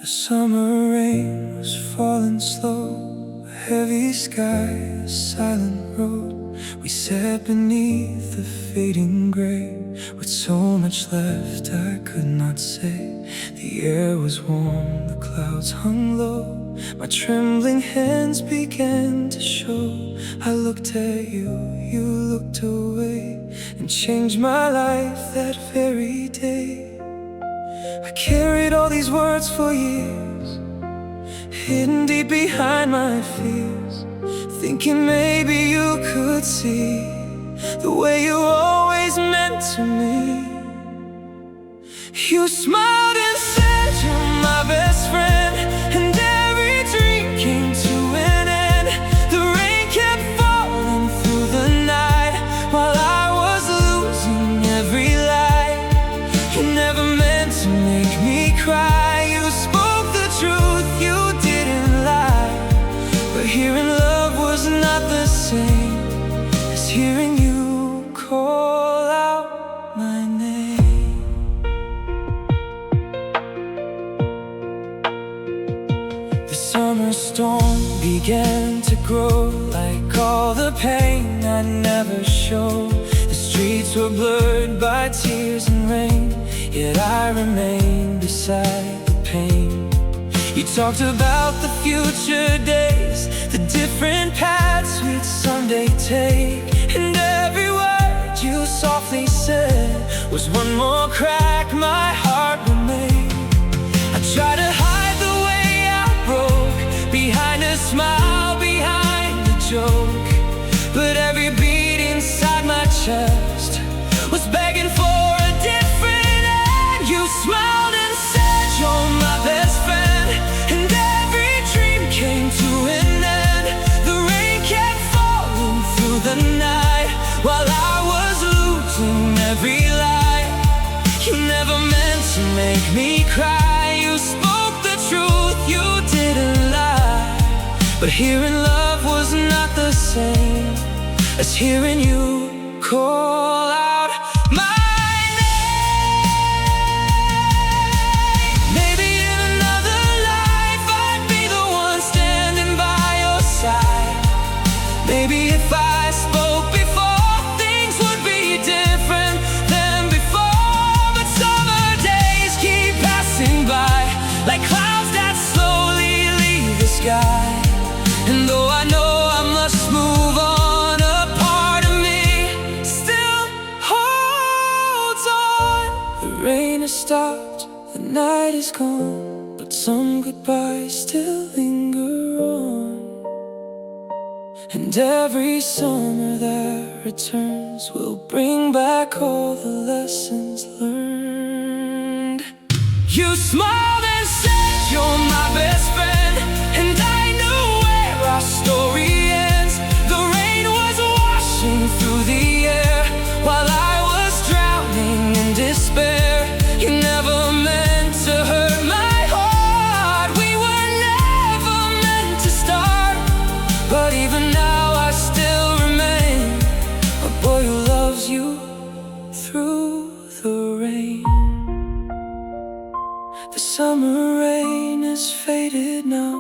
The summer rain was falling slow, a heavy sky, a silent road. We sat beneath the fading gray, with so much left I could not say. The air was warm, the clouds hung low, my trembling hands began to show. I looked at you, you looked away, and changed my life that very day. I carried all these words for years, hidden deep behind my fears, thinking maybe you could see the way you always meant to me. You smiled and said you're my best friend, and every dream came to an end. The rain kept falling through the night, while I was losing every light. You never meant to make me cry. You spoke the truth, you didn't lie. But hearing love was not the same as hearing you call out my name. The summer storm began to grow, like all the pain I never showed. The streets were blurred by tears and rain, yet I remained beside the pain. You talked about the future days, the different paths we'd someday take, and every word you softly said was one more crack my heart would make. I tried to hide the way I broke, behind a smile, behind a joke, but every beat inside my chest was begging for a different end. You smiled and said you're my best friend, and every dream came to an end. The rain kept falling through the night, while I was losing every light. You never meant to make me cry. You spoke the truth, you didn't lie. But hearing love was not the same as hearing you call out my name. Maybe in another life I'd be the one standing by your side. Maybe if I spoke before, things would be different than before. But summer days keep passing by, like clouds that slowly leave the sky. And though I know I must move on, a part of me still holds on. The rain has stopped, the night is gone, but some goodbyes still linger on. And every summer that returns will bring back all the lessons learned. You smiled and said you're my best friend, and I knew where our story ends. The rain was washing through the air, while I was drowning in despair. You never meant to hurt my heart, we were never meant to start. But even now I still remain a boy who loves you through the rain. The summer rain is faded now,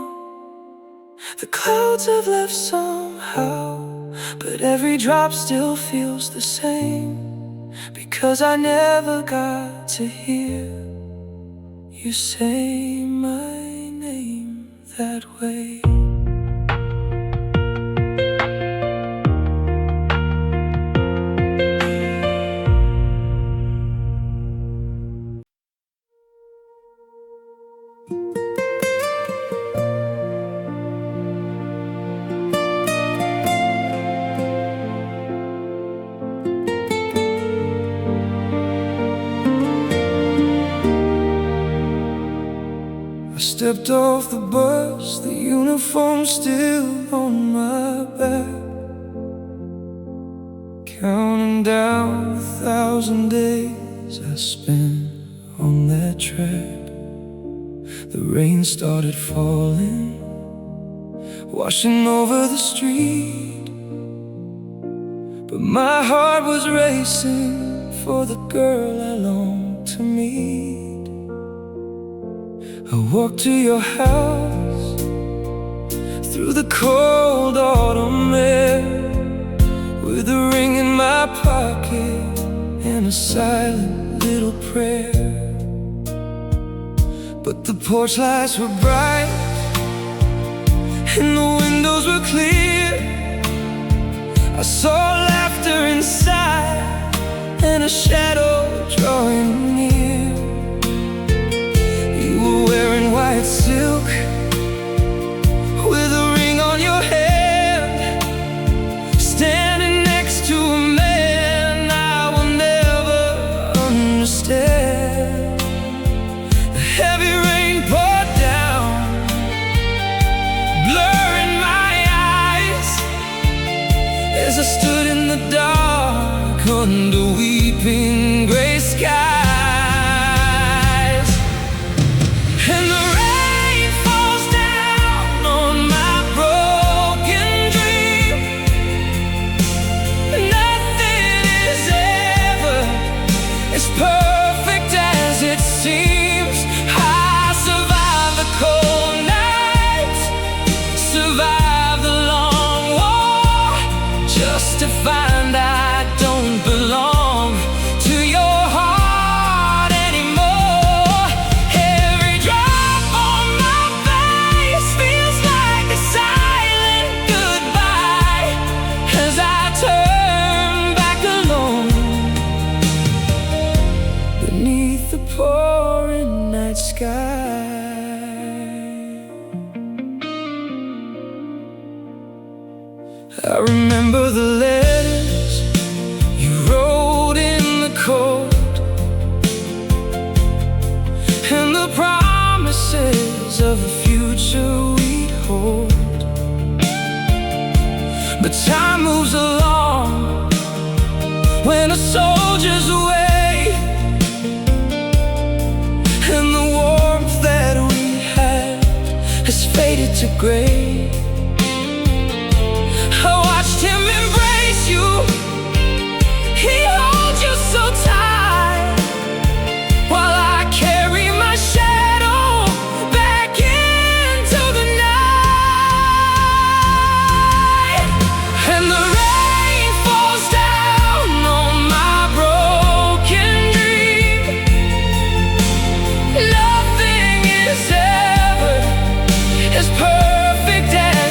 the clouds have left somehow, but every drop still feels the same, because I never got to hear you say my name that way. I stepped off the bus, the uniform still on my back, counting down 1,000 days I spent on that track. The rain started falling, washing over the street, but my heart was racing for the girl I longed to meet. I walk to your house through the cold autumn air, with a ring in my pocket and a silent little prayer. But the porch lights were bright and the windows were clear. I saw laughter inside and a shadow drawing near. You were wearing white silk with a ring on your hand, standing next to a man I will never understand. The heavy rain poured down, blurring my eyes, as I stood in the dark under weeping gray skies. And the rain falls down on my broken dream. Nothing is ever as perfect as it seems. I survived the cold nights, survived the long war, just to find I don't belong to your heart anymore. Every drop on my face feels like a silent goodbye as I turn back alone beneath the pouring night sky. I remember the letters you wrote in the cold, and the promises of a future we'd hold. But time moves along when a soldier's away, and the warmth that we had has faded to gray. I watched him embrace you, he holds you so tight, while I carry my shadow back into the night. And the rain falls down on my broken dream. Nothing is ever as perfect as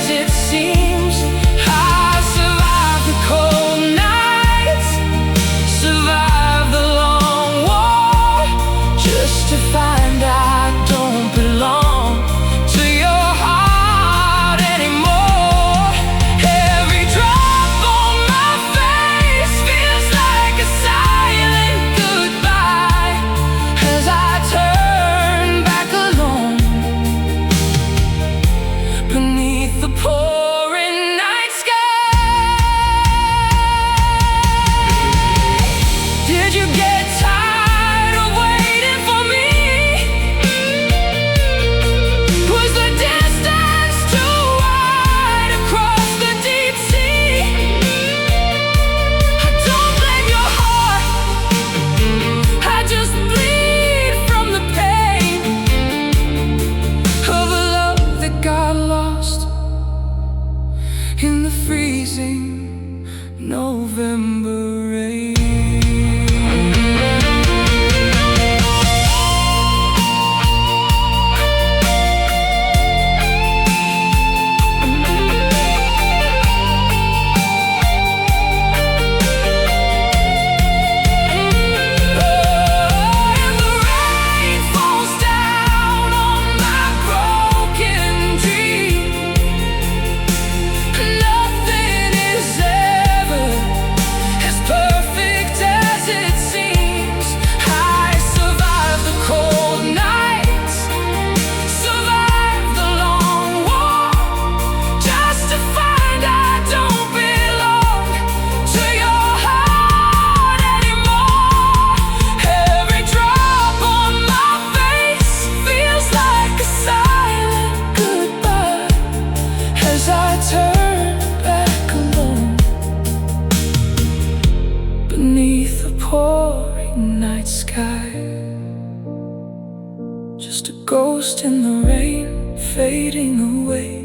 just a ghost in the rain, fading away,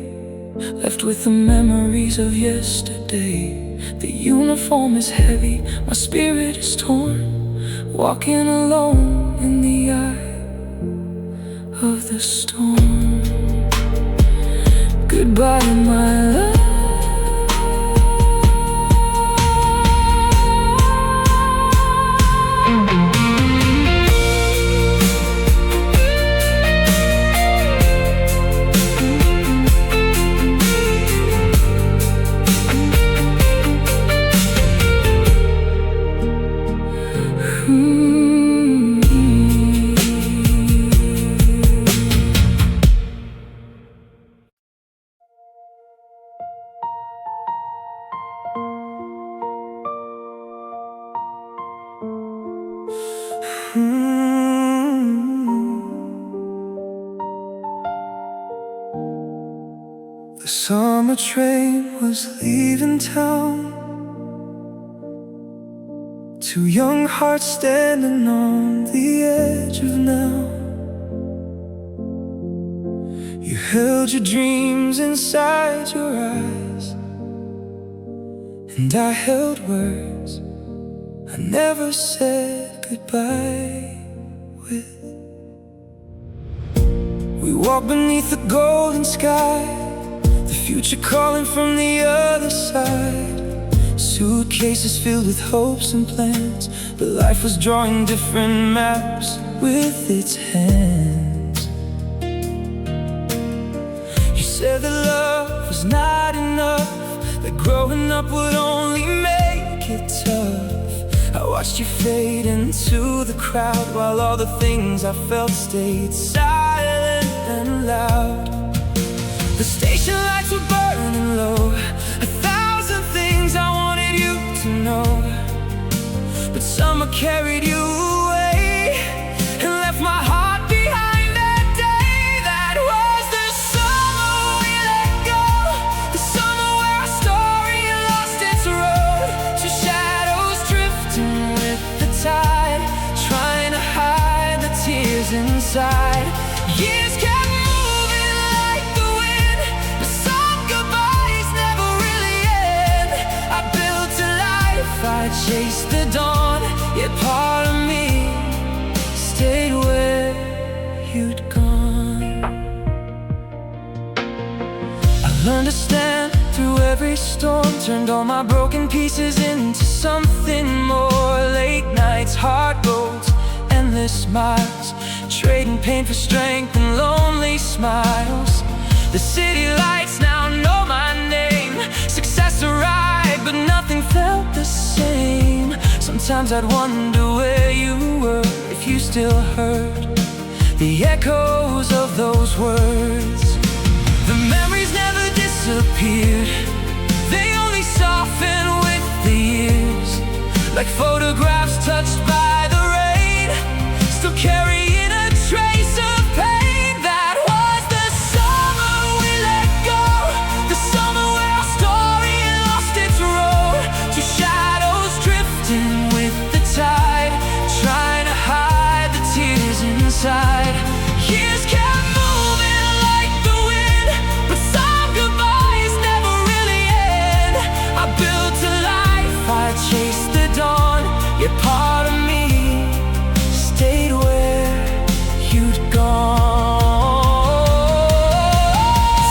left with the memories of yesterday. The uniform is heavy, my spirit is torn, walking alone in the eye of the storm. Goodbye, my love. The summer train was leaving town, two young hearts standing on the edge of now. You held your dreams inside your eyes, and I held words I never said goodbye with. We walked beneath the golden sky, the future calling from the other side. Suitcases filled with hopes and plans, but life was drawing different maps with its hands. You said that love was not enough, that growing up would only make it tough. I watched you fade into the crowd, while all the things I felt stayed silent and loud. The station lights were burning low, 1,000 things I wanted you to know, but summer carried you away and left my heart behind that day. That was the summer we let go, the summer where our story lost its road, two shadows drifting with the tide, trying to hide the tears inside. Years kept moving like the wind, but some goodbyes never really end. I built a life, I chased the dawn, yet part of me stayed where you'd gone. I learned to stand through every storm, turned all my broken pieces into something more. Late nights, hard roads, endless miles, trading pain for strength and lonely smiles. The city lights now know my name, success arrived, but nothing felt the same. Sometimes I'd wonder where you were, if you still heard the echoes of those words. The memories never disappeared, they only softened with the years, like photographs touched by the rain, still carrying a trace of pain. That was the summer we let go, the summer where our story lost its road, two shadows drifting with the tide, trying to hide the tears inside. Years kept moving like the wind, but some goodbyes never really end. I built a life, I chased the dawn, yet part of me stayed where you'd gone.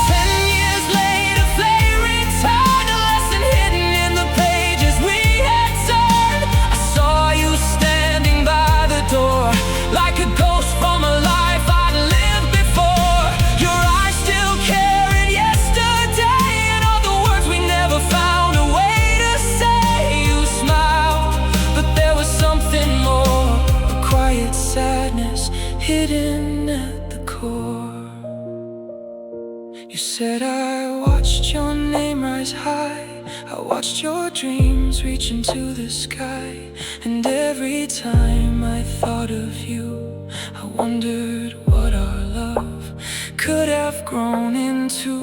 10 years later, flaring returned, a lesson hidden in the pages we had turned. I saw you standing by the door, like a ghost from a life I'd lived before. Your eyes still carried yesterday, and all the words we never found a way to say. You smiled, but there was something more, a quiet sadness hidden at the core. You said I watched your name rise high, I watched your dreams reach into the sky, and every time I thought of you, I wondered what our love could have grown into.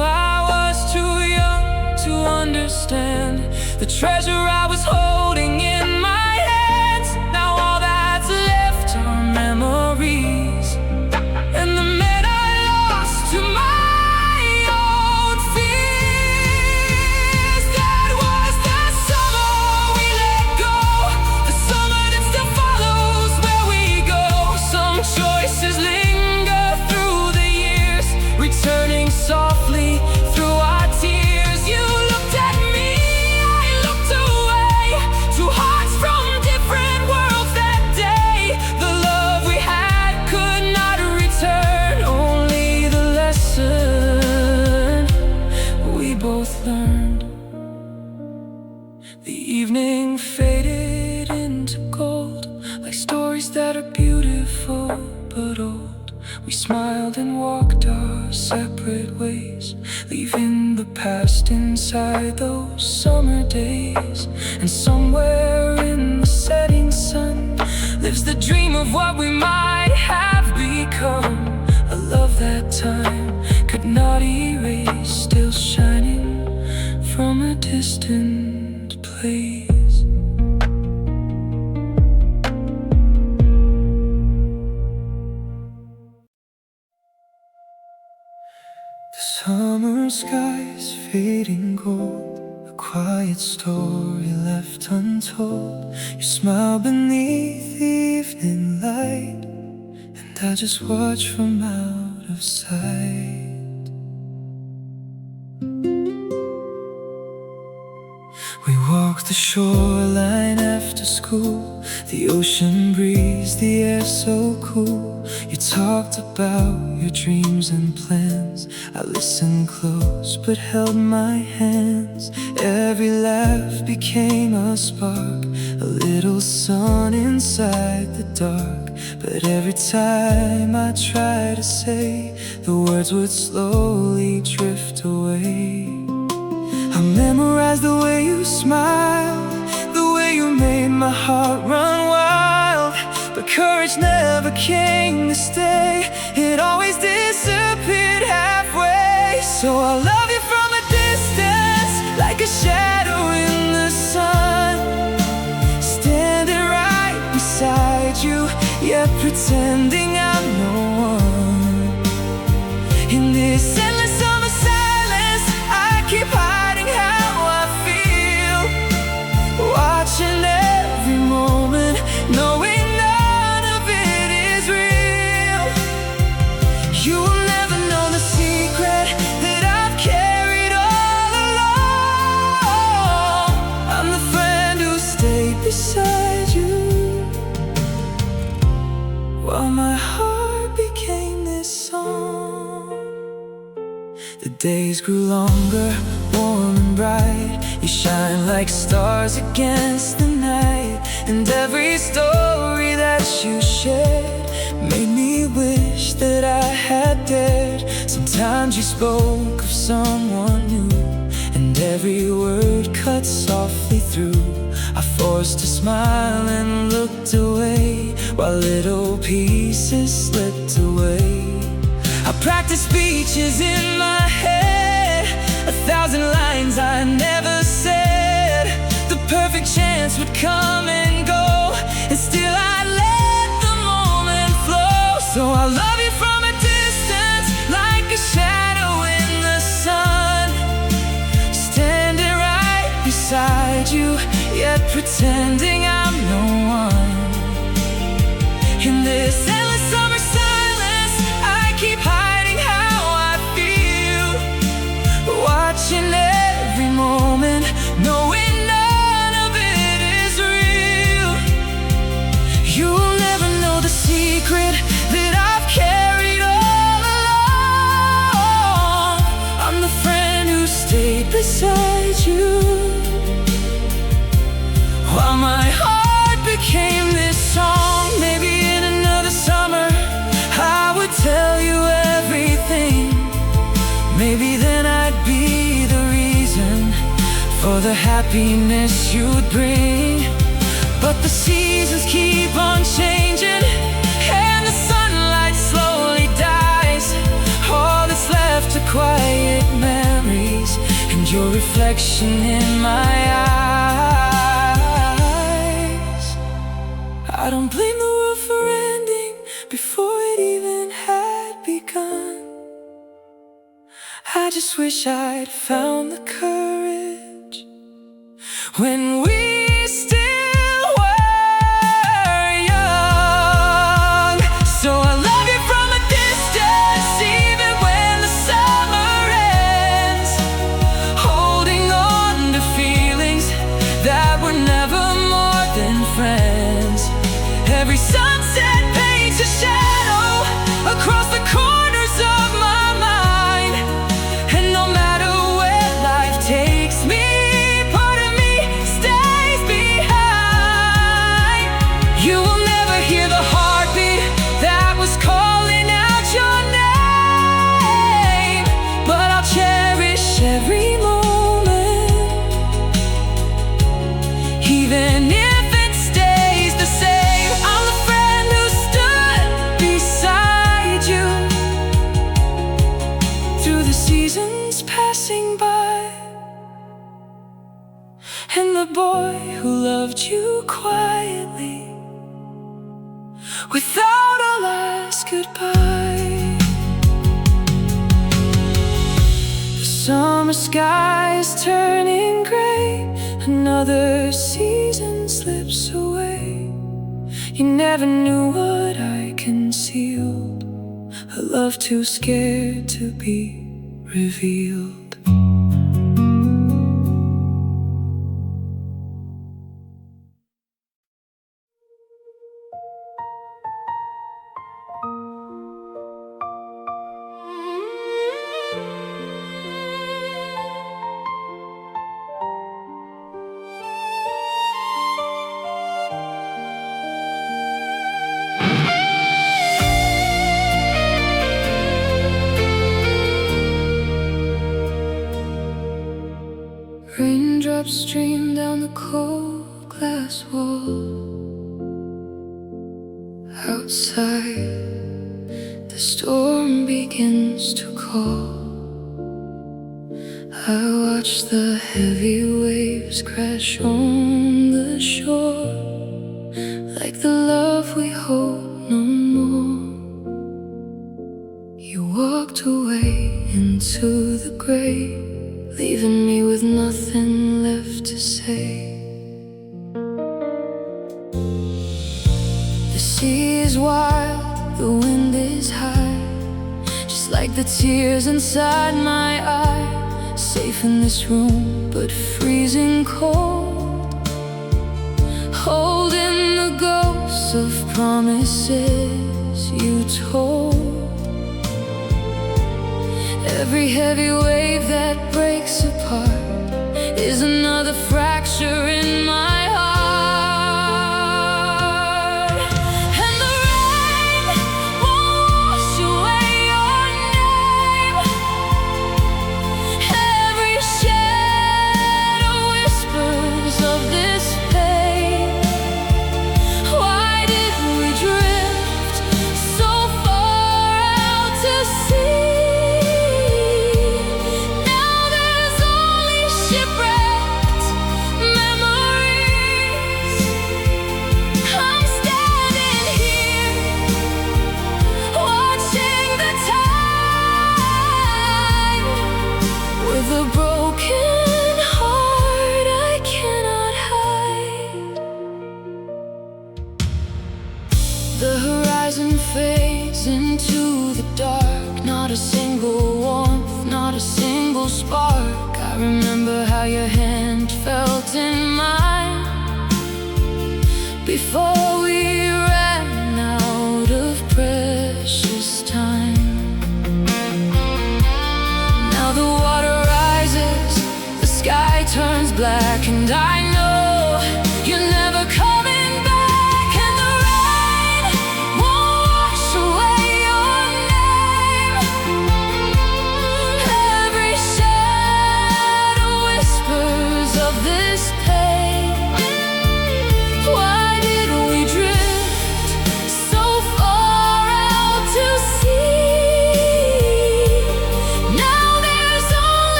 I was too young to understand the treasure I was holding in my hands. Now all that's left are memories We smiled and walked our separate ways, leaving the past inside those summer days. And somewhere in the setting sun lives the dream of what we might have become. A love that time could not erase, still shining from a distant place. The summer sky's fading gold, a quiet story left untold. You smile beneath the evening light, and I just watch from out of sight. We walk the shoreline after school, the ocean breeze, the air so cool. You talked about your dreams and plans. I listened close but held my hands. Every laugh became a spark, a little sun inside the dark. But every time I tried to say, the words would slowly drift away. I memorized the way you smiled, the way you made my heart run wild. But courage never came to stay, it always disappeared halfway. So I love you from a distance, like a shadow in the sun, standing right beside you, yet pretending I'm no one. In this endless summer silence, I keep hiding how I feel, watching every moment, knowing none of it is real. You will never know the secret that I've carried all along. I'm the friend who stayed beside you, while my heart became this song. The days grew longer, warm and bright. You shine like stars against the night. And every story that you shared made me wish that I had dared. Sometimes you spoke of someone new, and every word cut softly through. I forced a smile and looked away, while little pieces slipped away. I practiced speeches in my head, 1,000 lines I never said. The perfect chance would come and go, and still I let the moment flow. So I love you from a distance, like a shadow in the sun, standing right beside you, yet pretending I'm no one. In this endless summer silence, I keep hiding how I feel, watching every moment, knowing none of it is real. You'll never know the secret that I've carried all along. I'm the friend who stayed beside you, while my heart became this song. Maybe in another summer I would tell you everything. Maybe then I'd be the reason for the happiness you'd bring. But the seasons keep on changing, and the sunlight slowly dies. All that's left are quiet memories, and your reflection in my eyes. I don't blame the world for ending before it even had begun. I just wish I'd found the courage when we still were young. So I love you from a distance, even when the summer ends, holding on to feelings that were never more than friends. Every sunset paints a shadow across the corners of my mind, and no matter where life takes me, part of me stays. boy who loved you quietly, without a last goodbye. The summer sky is turning gray, another season slips away. You never knew what I concealed, a love too scared to be revealed. Raindrops stream down the cold glass wall. Outside, the storm begins to call. I watch the heavy waves crash on the shore, like the love we hold no more. You walked away into the grave, leaving me with nothing left to say. The sea is wild, the wind is high, just like the tears inside my eye. Safe in this room, but freezing cold, holding the ghosts of promises you told. Every heavy wave that breaks apart is another fracture in my heart. And the rain won't wash away your name. Every shadow whispers of this pain. Why did we drift so far out to sea? The horizon fades into the dark, not a single warmth, not a single spark. I remember how your hand felt in mine before we ran out of precious time. Now the water rises, the sky turns black, and I know you're never coming.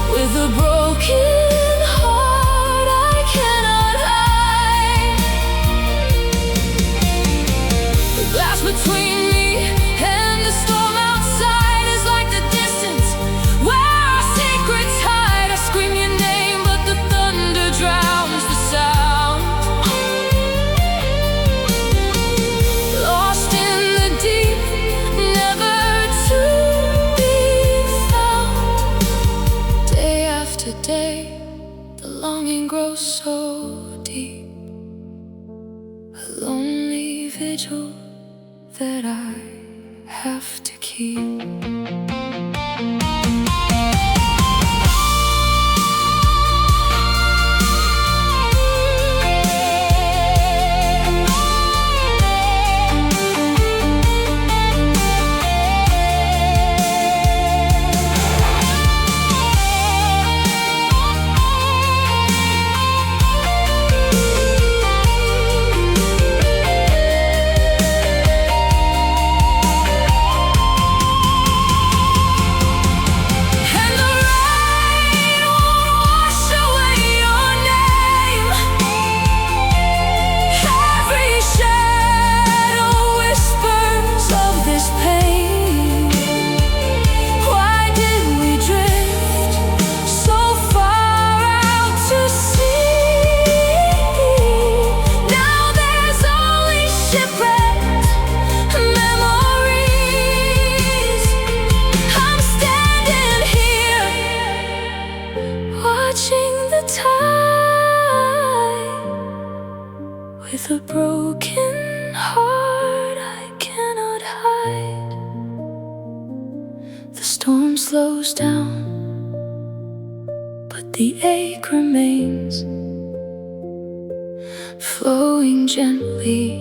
With a broken heart I cannot hide. The glass between me and the storm outside is like the distance where our secrets hide. I scream your name, but the thunder drowns the sound. Lost in the deep, never to be found. Day after day, the longing grows so deep, a lonely vigil that I have to keep. slows down, but the ache remains, flowing gently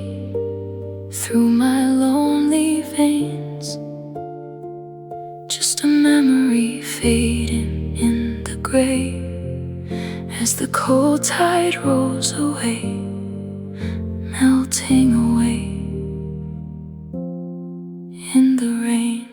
through my lonely veins. Just a memory fading in the gray as the cold tide rolls away, melting away in the rain.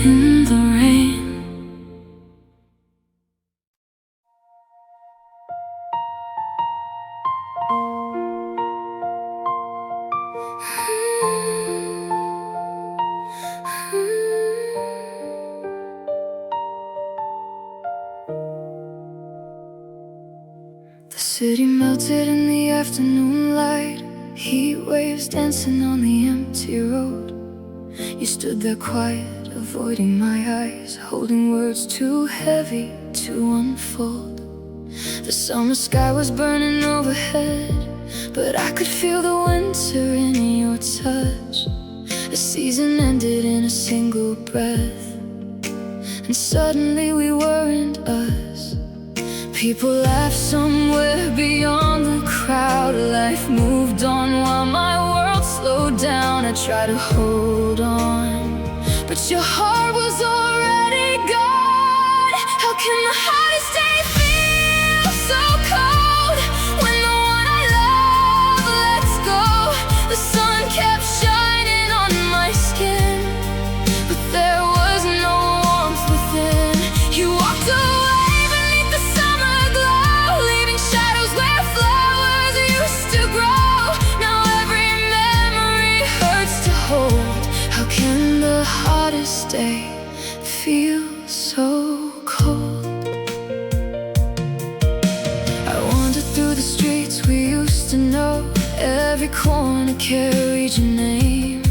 In the rain. The city melted in the afternoon light, heat waves dancing on the empty road. You stood there quiet, avoiding my eyes, holding words too heavy to unfold. The summer sky was burning overhead, but I could feel the winter in your touch. The season ended in a single breath, and suddenly we weren't us. People laughed somewhere beyond the crowd. Life moved on while my world slowed down. I tried to hold on, but your heart was already gone. How can the hardest day feel so cold when the one I love lets go? The sun kept shining on my skin, but there was no warmth within. You walked away beneath the summer glow, leaving shadows where flowers used to grow. Now every memory hurts to hold. How can the hardest day feel so cold? I wandered through the streets we used to know. Every corner carried your name.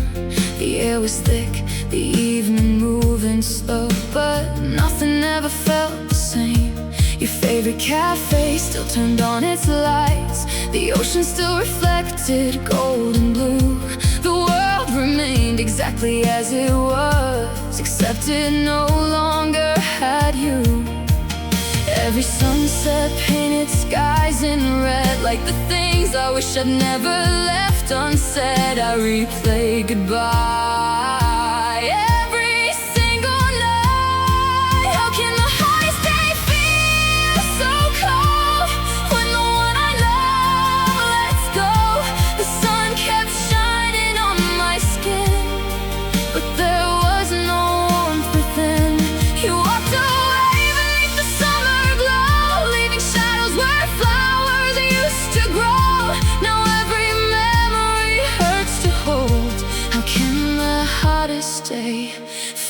The air was thick, the evening moving slow, but nothing ever felt the same. Your favorite cafe still turned on its lights. The ocean still reflected gold and blue. The world remained exactly as it was, except it no longer had you. Every sunset painted skies in red, like the things I wish I'd never left unsaid. I replay goodbye every single night. How can the hardest day feel so cold when the one I love lets go? The sun kept shining on my skin, but there was no warmth within. You walked away beneath the summer glow, leaving shadows where flowers used to grow. Now every memory hurts to hold. How can the hardest day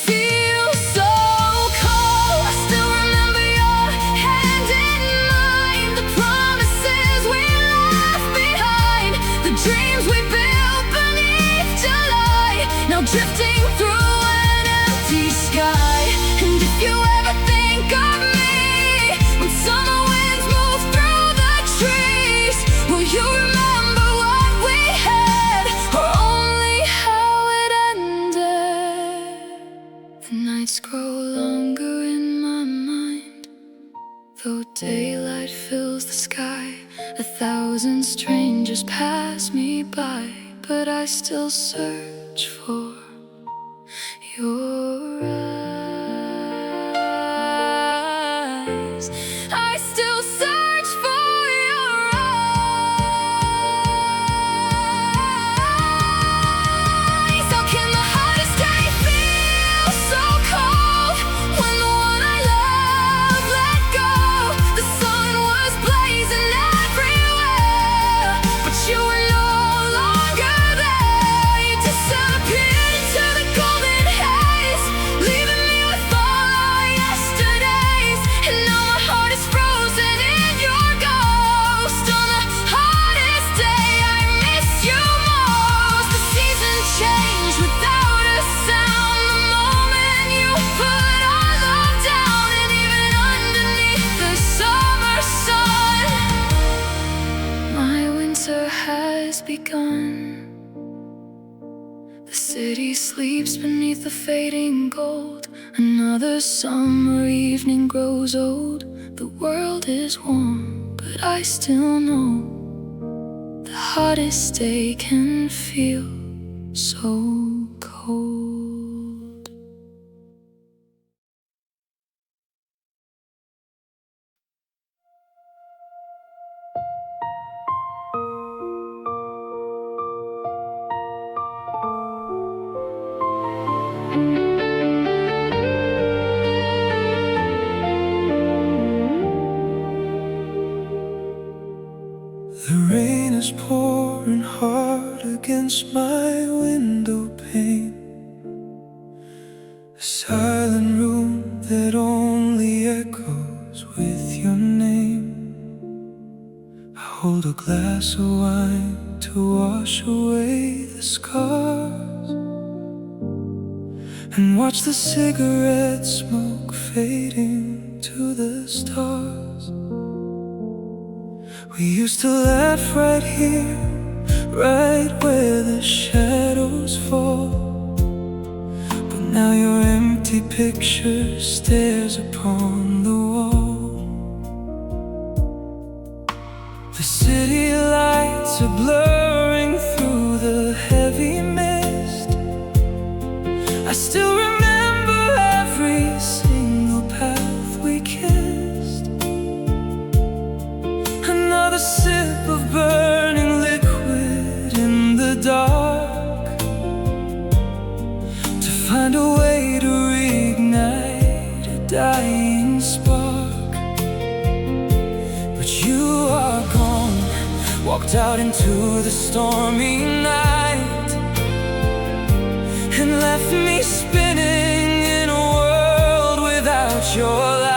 feel so cold? I still remember your hand in mine, the promises we left behind, the dreams we built beneath July, now drifting through an empty sky. And if you ever think of me when summer winds move through the trees, will you remember what we had, or only how it ended? The nights grow longer in my mind, though daylight fills the sky. 1,000 strangers pass me by, but I still search for your eyes. I still search for your eyes. How can the hardest day feel so cold when the one I love let go? The sun was blazing everywhere, but you were no longer there. You disappeared into the golden haze, leaving me with all our yesterdays. And now my heart is city sleeps beneath the fading gold. Another summer evening grows old. The world is warm, but I still know the hottest day can feel so cold. The rain is pouring hard against my window pane. A silent room that only echoes with your name. I hold a glass of wine to wash away the scars, and watch the cigarette smoke fading to the stars. We used to laugh right here, right where the shadows fall. But now your empty picture stares upon the wall. The city lights are blurring through the heavy mist. I still remember every single path we kissed. Another sip of burning liquid in the dark, to find a way to reignite a dying spark. But you are gone, walked out into the stormy night, and left me spinning in a world without your light.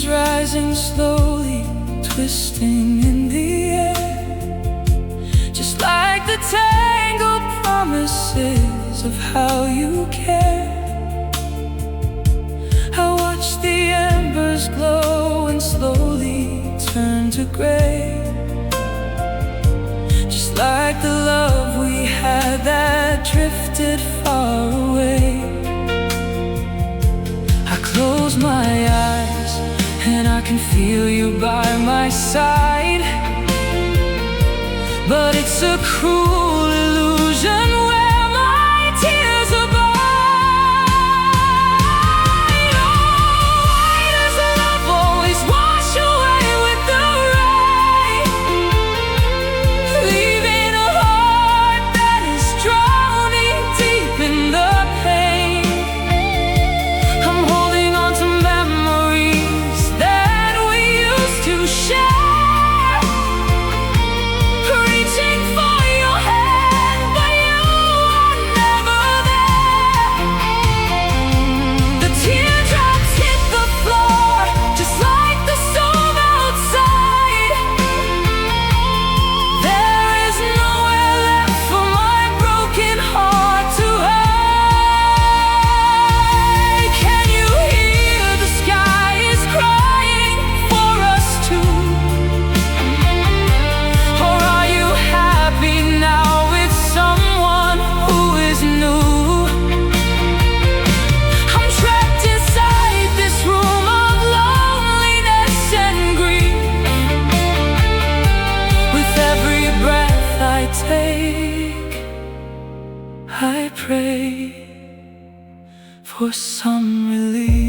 Rising slowly, twisting in the air, just like the tangled promises of how you care. I watch the embers glow and slowly turn to gray, just like the love we had that drifted far away. I close my eyes and I can feel you by my side, but it's a cruel illusion where my tears abide. Oh, why does love always wash away with the rain, leaving a heart that is drowning deep in the pain? I'm holding on to memories that we used to share, reaching for your hand, but you are never there. The teardrops hit the floor, just like the storm outside. There is nowhere left for my broken heart to hide. Can you hear the sky is crying for us too? Or are you happy now with someone who is new? I'm trapped inside this room of loneliness and grief. With every breath I take, I pray for some relief.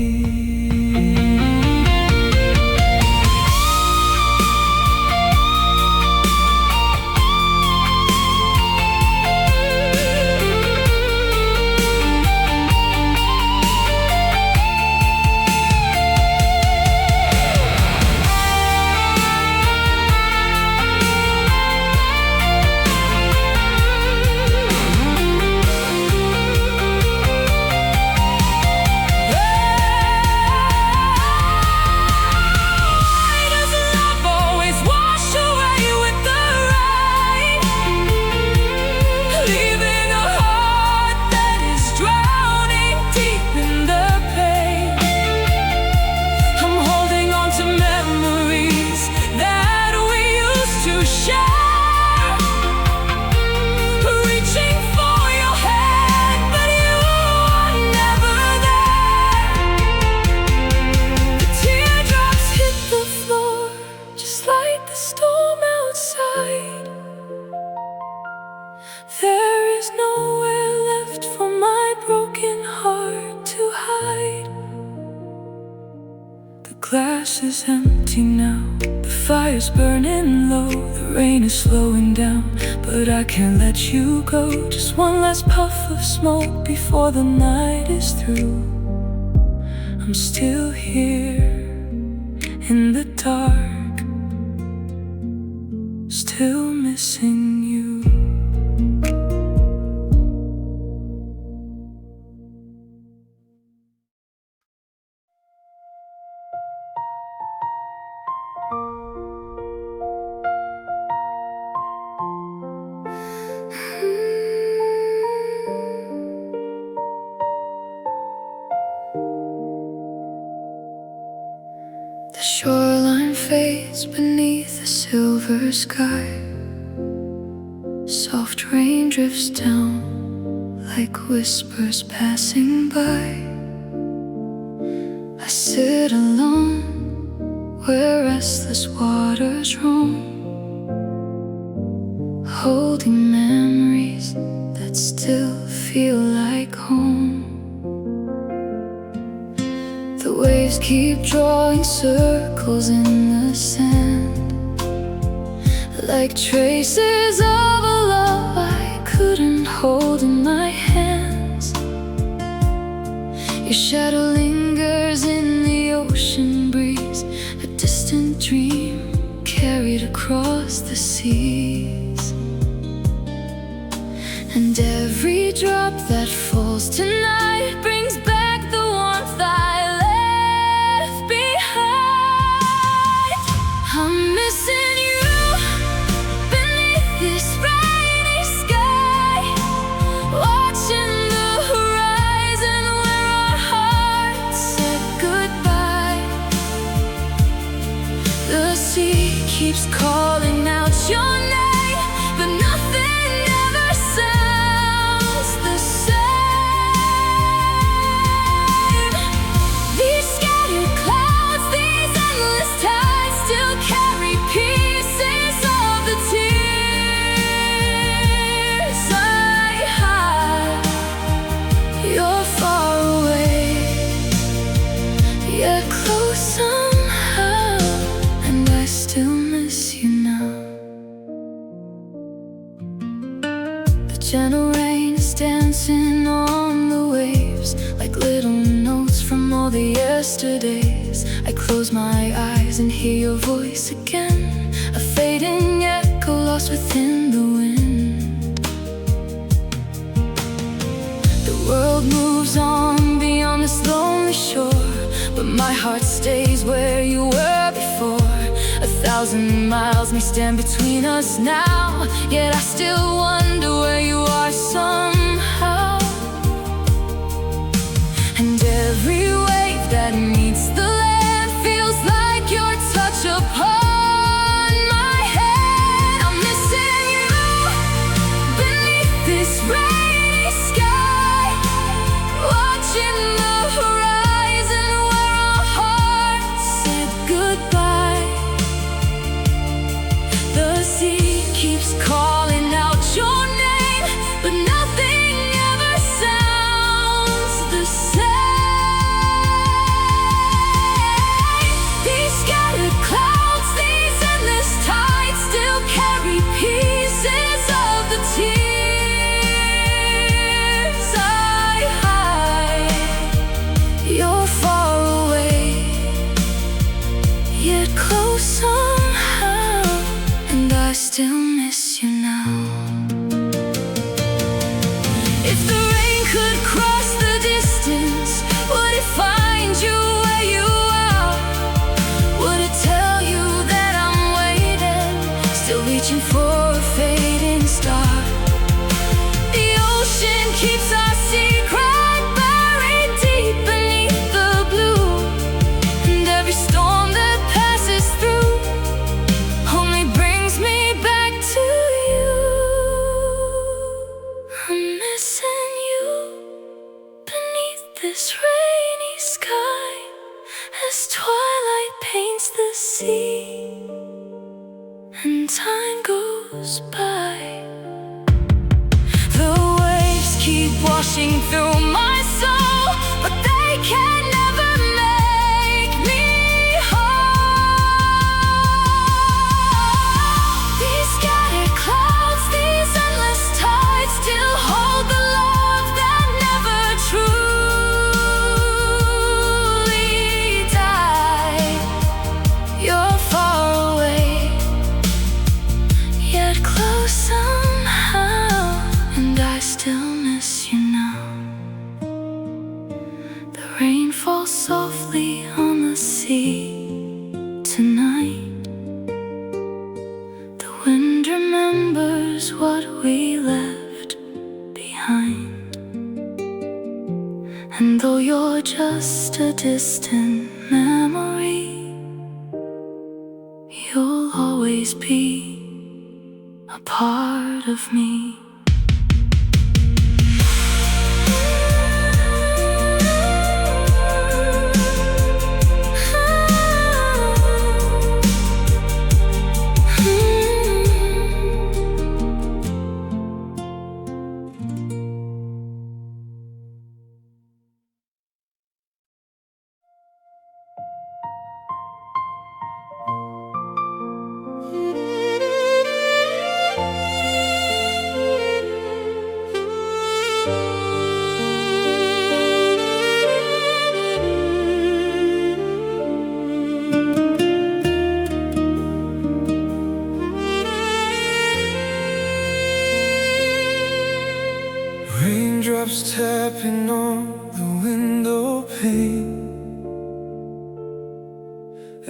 glass is empty now. The fire's burning low, the rain is slowing down, but I can't let you go. Just one last puff of smoke before the night is through. I'm still here in the dark, still missing you. The shoreline fades beneath a silver sky. Soft rain drifts down like whispers passing by. I sit alone where restless waters roam, holding memories that still feel like home. The waves keep drawing circles in the sand, like traces of a love I couldn't hold in my hands. Your shadow lingers in the ocean breeze, a distant dream carried across the seas. And every drop that falls tonight brings back the warmth I left behind. I'm missing you beneath this rainy sky, watching the horizon where our hearts said goodbye. The sea keeps calling out your name, but nothing ever sounds the same. These scattered clouds, these endless tides still carry pieces of the tears I hide. You're far away, yet close somehow, and I still miss you now. The gentle rain is dancing on the waves, like little notes from all the yesterdays. I close my eyes and hear your voice again, a fading echo lost within the wind. The world moves on beyond this lonely shore, but my heart stays where you were before. 1,000 miles may stand between us now, yet I still wonder where you are somehow. And every wave that meets the land feels like your touch upon my head. I'm missing you beneath this rainy sky, watching the horizon where our hearts said goodbye. The sea keeps calling out your name, but nothing ever sounds the same. These scattered clouds, these endless tides still carry pieces of the tears I hide. You're far away, yet close somehow, and I still miss you now. If the rain could cross the distance, would it find you where you are? Would it tell you that I'm waiting, still reaching for a fading star? The ocean keeps our secret buried deep beneath the blue, and every storm that passes through only brings me back to you. I'm missing you beneath this rainy sky, as twilight paints the sea and time goes by. The waves keep washing through my soul, but they can never make me fall softly on the sea tonight. The wind remembers what we left behind. And though you're just a distant memory, you'll always be a part of me. Raindrops tapping on the window pane.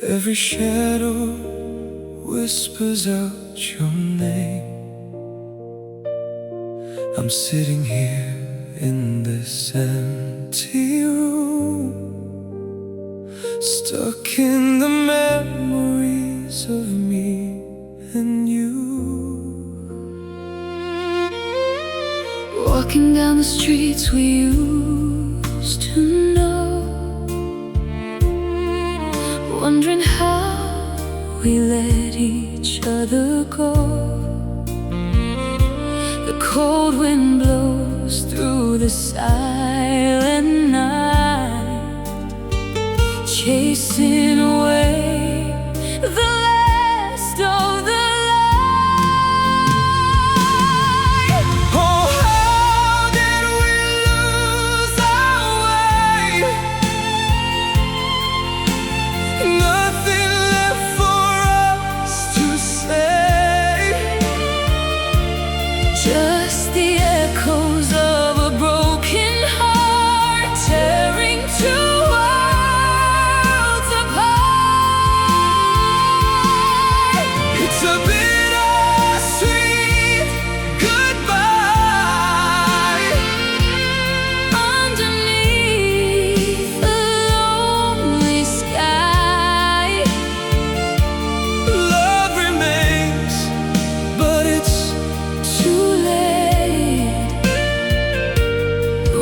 Every shadow whispers out your name. I'm sitting here in this empty room, stuck in the memories of me and you. Walking down the streets we used to know, wondering how we let each other go. The cold wind blows through the silent night, chasing away the last of the just the echoes of a broken heart tearing two worlds apart. It's a bittersweet goodbye underneath the lonely sky. Love remains, but it's too late.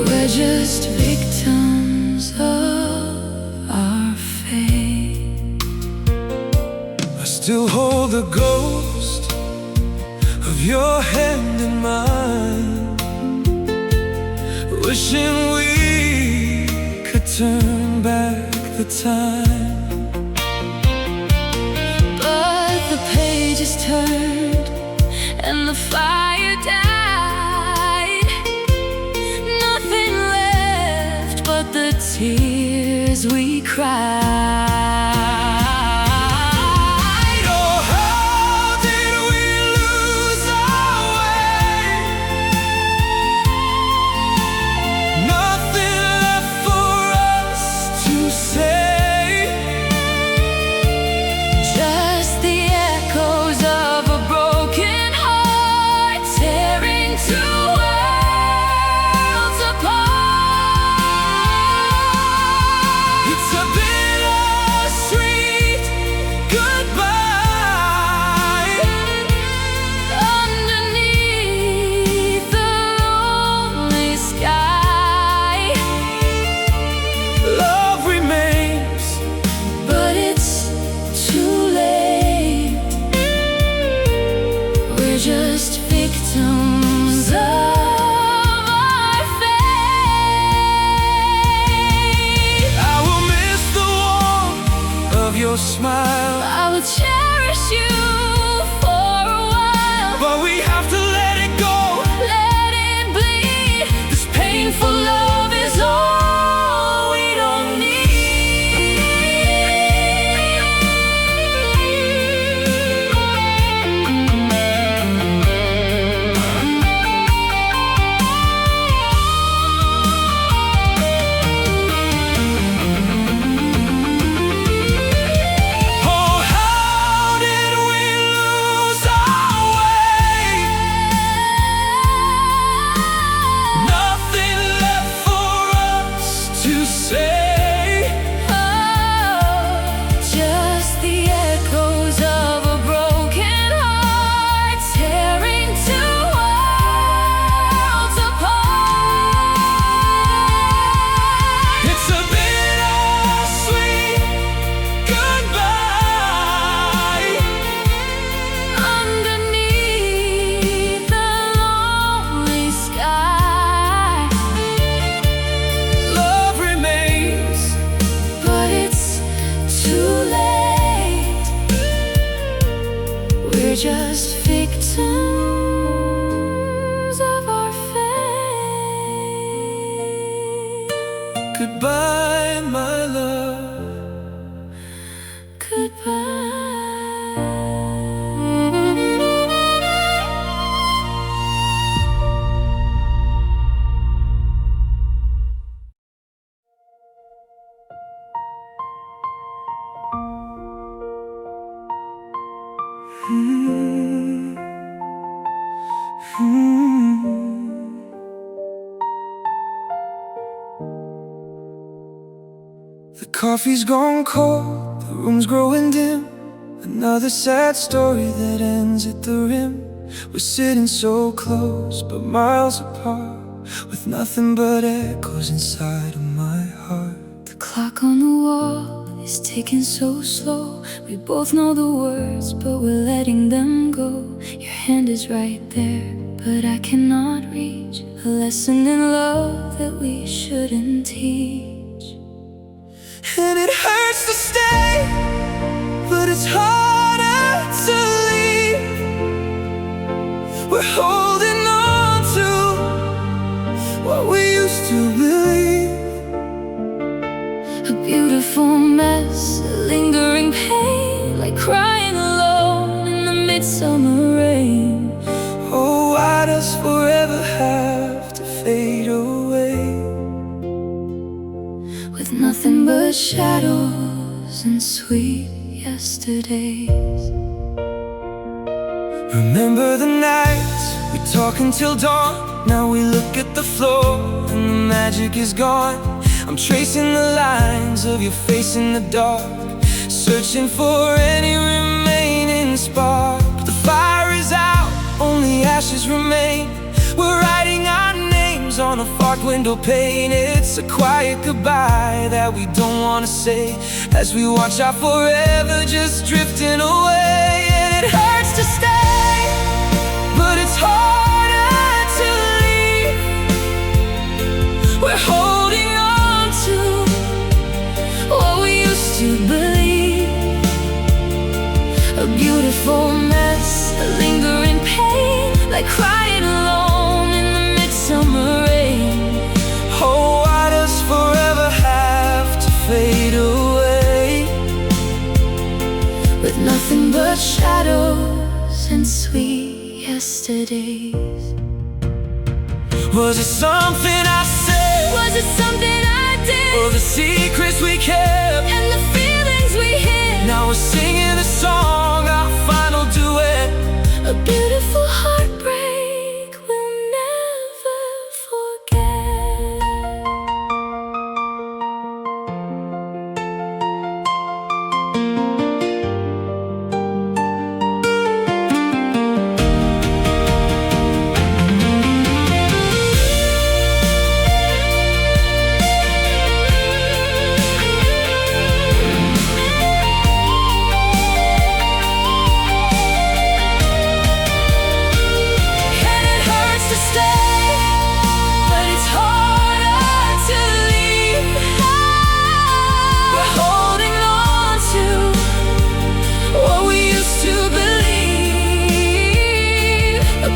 We're just victims of our fate. I still hold the ghost of your hand in mine, wishing we could turn back the time. But the page is turned and the fire died. Nothing left but the tears we cried. Oh, how did we lose our way? Nothing left for us to say, just the echoes of a broken heart tearing two worlds apart. It's a bittersweet goodbye underneath the lonely sky. Love remains, but it's too late. We're just victims of our fate. I will miss the warmth of your smile. I will cherish you for a while, but we have to let it go, let it bleed. This painful love is all we don't need. The coffee's gone cold, the room's growing dim. Another sad story that ends at the rim. We're sitting so close, but miles apart, with nothing but echoes inside of my heart. The clock on the wall is ticking so slow. We both know the words, but we're letting them go. Your hand is right there, but I cannot reach a lesson in love that we shouldn't teach. And it hurts to stay, but it's harder to leave. We're holding on to what we used to believe. A beautiful mess, a lingering pain, like crying alone in the midsummer rain. Oh, why does forever have to fade away? With nothing but shadows and sweet yesterdays. Remember the nights we talk until dawn. Now we look at the floor and the magic is gone. I'm tracing the lines of your face in the dark, searching for any remaining spark. But the fire is out, only ashes remain. We're writing our names on a fogged window pane. It's a quiet goodbye that we don't want to say, as we watch our forever just drifting away. And it hurts to stay, but it's harder to leave. We're holding on to what we used to believe. A beautiful mess, a lingering pain, like crying alone in the midsummer rain. Oh, why does forever have to fade away? With nothing but shadows and sweet yesterdays. Was it something I said? Was it something I did? Or the secrets we kept? And the feelings we hid? Now we're singing the song, our final duet. A beautiful heartbreak we'll never forget.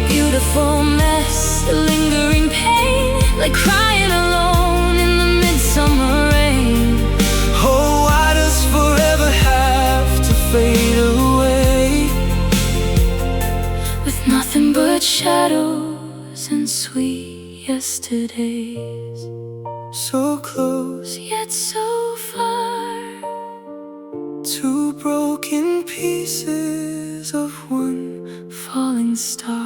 Beautiful mess, a lingering pain, like crying alone in the midsummer rain. Oh, why does forever have to fade away? With nothing but shadows and sweet yesterdays. So close, Yet so far, two broken pieces of one falling star.